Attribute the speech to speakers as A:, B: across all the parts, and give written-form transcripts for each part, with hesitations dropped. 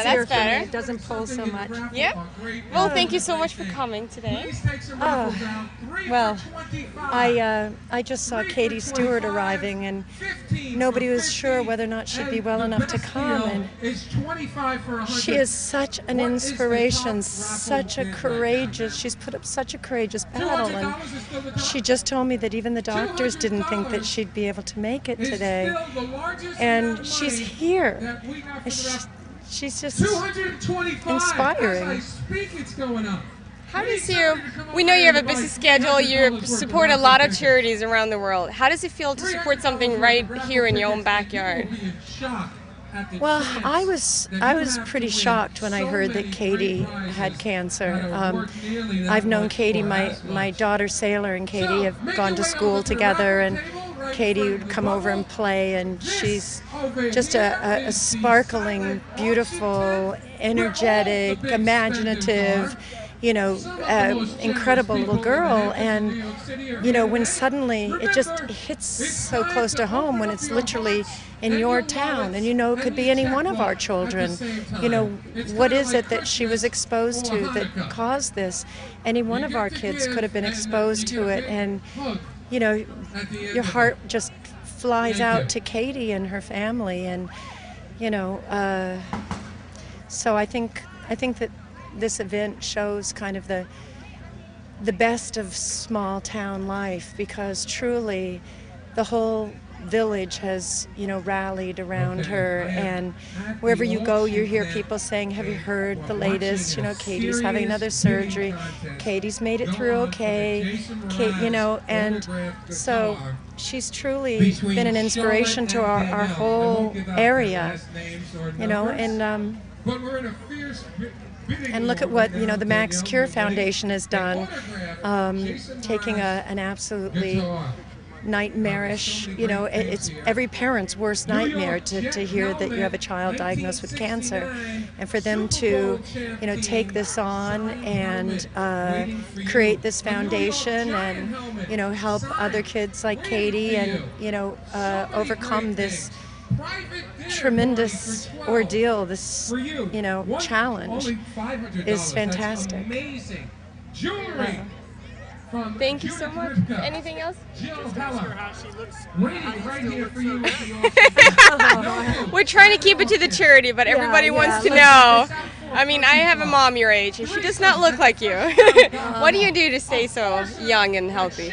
A: easier
B: that's
A: for me.
B: better.
A: It doesn't pull so much.
B: Yeah. Well, thank you so much for coming today.
A: Well, I just saw Katie Stewart arriving, and nobody was sure whether or not she'd be well enough to come. And she is such an inspiration, such a courageous. She's put up such a courageous battle, and she just told me that even the doctors didn't think that she'd be able to make it today. And she's here. She's just inspiring.
B: How does we know you have a busy schedule, you support a lot of charities around the world. How does it feel to support something right here in your own backyard?
A: Well, I was pretty shocked when I heard that Katie had cancer. I've known Katie, my daughter Sailor and Katie have gone to school together, and Katie would come over and play, and she's just a sparkling, beautiful, energetic, imaginative, incredible little girl. And when suddenly it just hits so close to home, when it's literally in your town, and it could be any one of our children, what is it that she was exposed to that caused this? Any one of our kids could have been exposed to it, and your heart just flies out to Katie and her family. And so I think that this event shows kind of the best of small town life, because truly the whole village has rallied around her, and wherever you go you hear people saying, have you heard the latest, Katie's having another surgery, Katie's made it through okay, and so she's truly been an inspiration to our whole area, and look at what the Max Cure Foundation has done, taking an absolutely nightmarish, it's every parent's worst nightmare to hear that you have a child diagnosed with cancer, and for them to take this on and create this foundation and help other kids like Katie and overcome this tremendous ordeal, this challenge is fantastic.
B: Thank you so much. Anything else? We're trying to keep it to the charity, but everybody wants to know. I mean, I have a mom your age, and she does not look like you. What do you do to stay so young and healthy?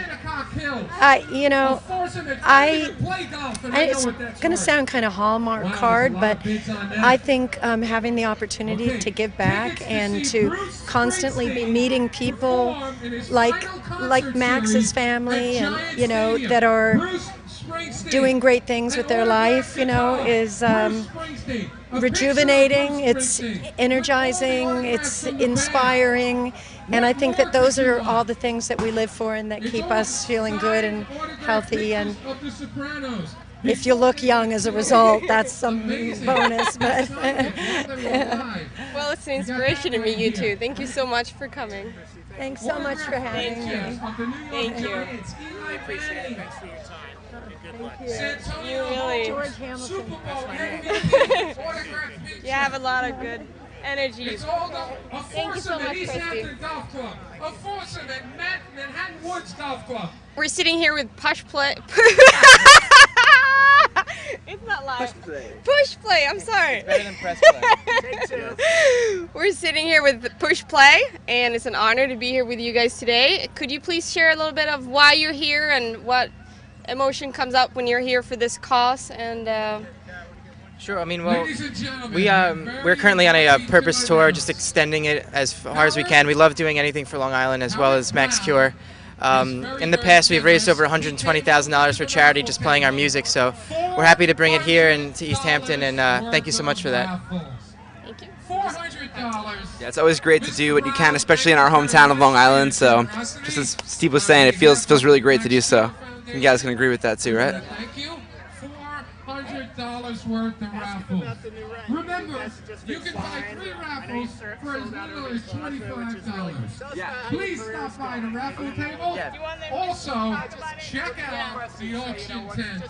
A: It's going to sound kind of Hallmark card, but I think having the opportunity to give back and to constantly be meeting people like Max's family, and that are doing great things with their life, is rejuvenating, it's energizing, it's inspiring, and I think that those are all the things that we live for and that keep us feeling good and healthy. And if you look young as a result, that's some bonus. But
B: well, it's an inspiration to meet you too. Thank you so much for coming.
A: Thanks so much for having me.
B: Thank you.
C: I appreciate it. Thanks for your time.
A: Thank you.
B: You really.
A: George Hamilton.
B: You have a lot of good energy. Thank you so much, Christie. We're sitting here with Push Play. It's not live.
D: Push play.
B: Push Play, I'm sorry.
D: It's better than press play.
C: Take two.
B: We're sitting here with Push Play, and it's an honor to be here with you guys today. Could you please share a little bit of why you're here and what emotion comes up when you're here for this cause? And
D: Sure. I mean, well, we're currently on a purpose tour, just extending it as far as we can. We love doing anything for Long Island as well as Max Cure. In the past, we've raised over $120,000 for charity just playing our music, so we're happy to bring it here and to East Hampton, and thank you so much for that.
B: thank you.
E: Yeah, it's always great to do what you can, especially in our hometown of Long Island. So, just as Steve was saying, it feels really great to do so. You guys can agree with that too, right?
F: Thank you. $400 worth of raffles. Remember, you can buy 3 raffles for as little as $25.
E: Yeah.
F: Please stop by the raffle table. Also, check out the auction tent.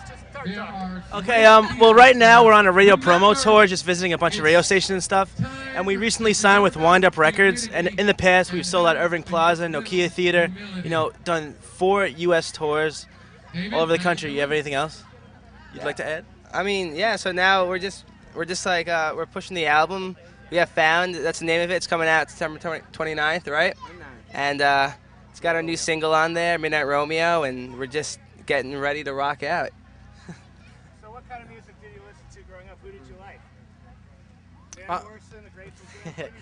F: There are
G: Okay, well, right now we're on a radio promo tour, just visiting a bunch of radio stations and stuff. And we recently signed with Wind Up Records. And in the past, we've sold out Irving Plaza, Nokia Theater, you know, done 4 U.S. tours all over the country. You have anything else you'd like to add?
H: I mean, yeah. So now we're just like we're pushing the album. We have Found. That's the name of it. It's coming out September 29th, right? 29th. And it's got our new single on there, Midnight Romeo, and we're just getting ready to rock out.
C: So what kind of music did you listen to growing up? Who did you like? Van Morrison, the Grateful Dead?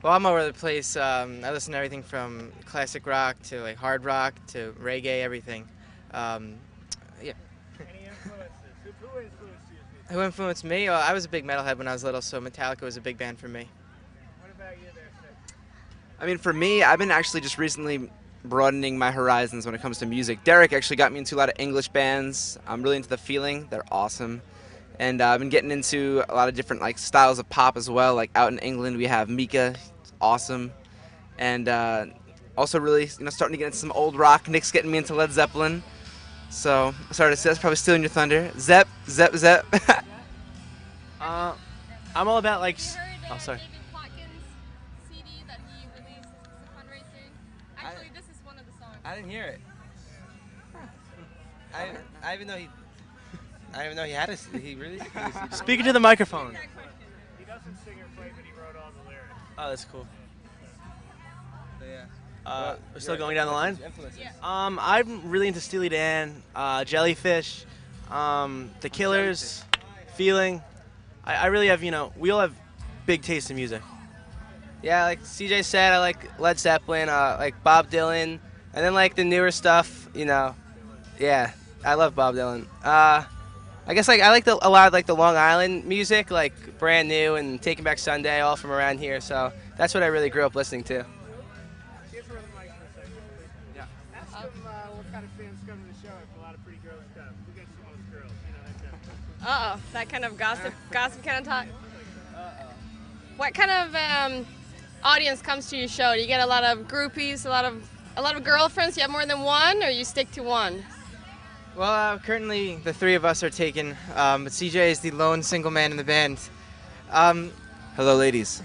D: Well, I'm all over the place. I listen to everything from classic rock to like hard rock to reggae, everything. Yeah.
C: Any influences? Who influenced you?
D: Who influenced me? Well, I was a big metalhead when I was little, so Metallica was a big band for me.
C: What about you there, Sid?
E: I mean, for me, I've been actually just recently broadening my horizons when it comes to music. Derek actually got me into a lot of English bands. I'm really into The Feeling. They're awesome. And I've been getting into a lot of different like styles of pop as well. Like out in England, we have Mika, it's awesome. And also really, starting to get into some old rock. Nick's getting me into Led Zeppelin. So, sorry to say, that's probably stealing your thunder. Zepp.
G: I'm all about like. Oh, sorry.
B: CD that he released as a fundraiser. Actually, this is one of the songs.
H: I didn't hear it. I even know he. I didn't even know he had a. He really.
G: Speaking to the microphone.
C: He doesn't sing or play, but he wrote all the lyrics.
G: Oh, that's cool.
H: So, yeah.
G: We're still going down the line.
H: Influences.
B: Yeah.
G: I'm really into Steely Dan, Jellyfish, The Killers, Feeling. I really have, we all have big taste in music.
H: Yeah, like CJ said, I like Led Zeppelin, like Bob Dylan, and then like the newer stuff, Yeah, I love Bob Dylan. I guess like I like a lot of like the Long Island music, like Brand New and Taking Back Sunday, all from around here. So that's what I really grew up listening to.
C: Give her the mic for a second, please.
E: Yeah.
C: Ask them what kind of fans come to the show. If a lot of pretty girls come. Who gets the most girls? That kind of
B: That kind of gossip kind of talk. What kind of audience comes to your show? Do you get a lot of groupies, a lot of girlfriends? You have more than one, or you stick to one?
D: Well, currently the 3 of us are taken, but CJ is the lone single man in the band.
E: Hello, ladies.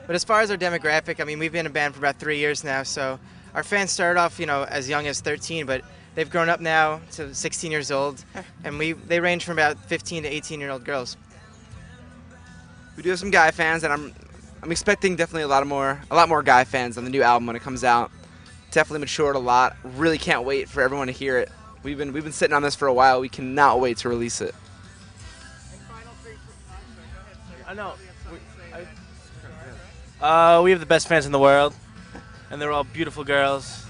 D: But as far as our demographic, I mean, we've been a band for about 3 years now, so our fans started off, as young as 13, but they've grown up now to 16 years old, and they range from about 15 to 18-year-old girls.
E: We do have some guy fans, and I'm expecting definitely a lot more guy fans on the new album when it comes out. Definitely matured a lot. Really can't wait for everyone to hear it. We've been sitting on this for a while. We cannot wait to release it.
G: I know. We have the best fans in the world, and they're all beautiful girls.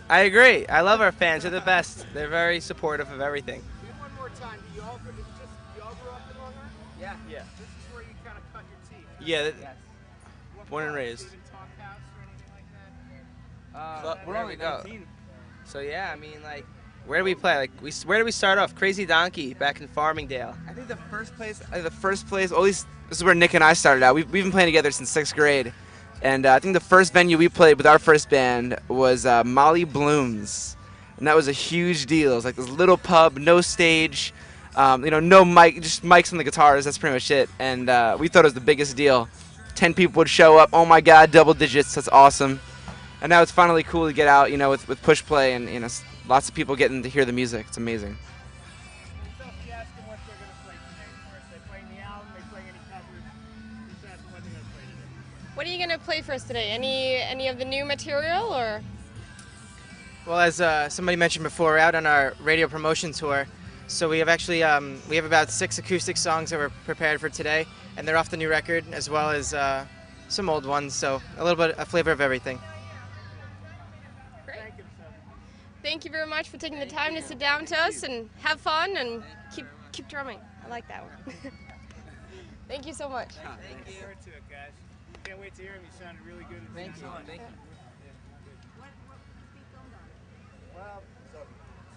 H: I agree. I love our fans. They're the best. They're very supportive of everything.
C: One more time. Do you all grew up in Long Island?
H: Yeah.
G: Yeah.
C: This is where you kind of cut your teeth.
G: Yeah.
C: What
G: Born and
C: part?
G: raised.
C: Do you even talk house or anything like that?
H: We're
G: There
H: only
G: we go.
H: So yeah, I mean, like, where do we play? Like, where did we start off? Crazy Donkey back in Farmingdale.
E: I think the first place, at least this is where Nick and I started out. We've been playing together since 6th grade. And I think the first venue we played with our first band was Molly Bloom's. And that was a huge deal. It was like this little pub, no stage, no mic, just mics on the guitars. That's pretty much it. And we thought it was the biggest deal. 10 people would show up. Oh my God, double digits. That's awesome. And now it's finally cool to get out, with push play and lots of people getting to hear the music. It's amazing.
C: Sophie asked them what they're going to play today for us. They play the album, they play any covers. Just ask them what they're going to play today.
B: What are you gonna play for us today? Any of the new material, or?
D: Well, as somebody mentioned before, we're out on our radio promotion tour. So we have actually we have about 6 acoustic songs that we're prepared for today, and they're off the new record as well as some old ones. So a flavor of everything.
B: Great. Thank you very much for taking the time to sit down to us and have fun and keep drumming. I like that one. Thank you so much.
C: Thank you. Forward to it, guys. Can't wait to hear him. You sounded really good.
H: Thank you. Thank you.
C: Well, so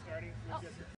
C: starting with just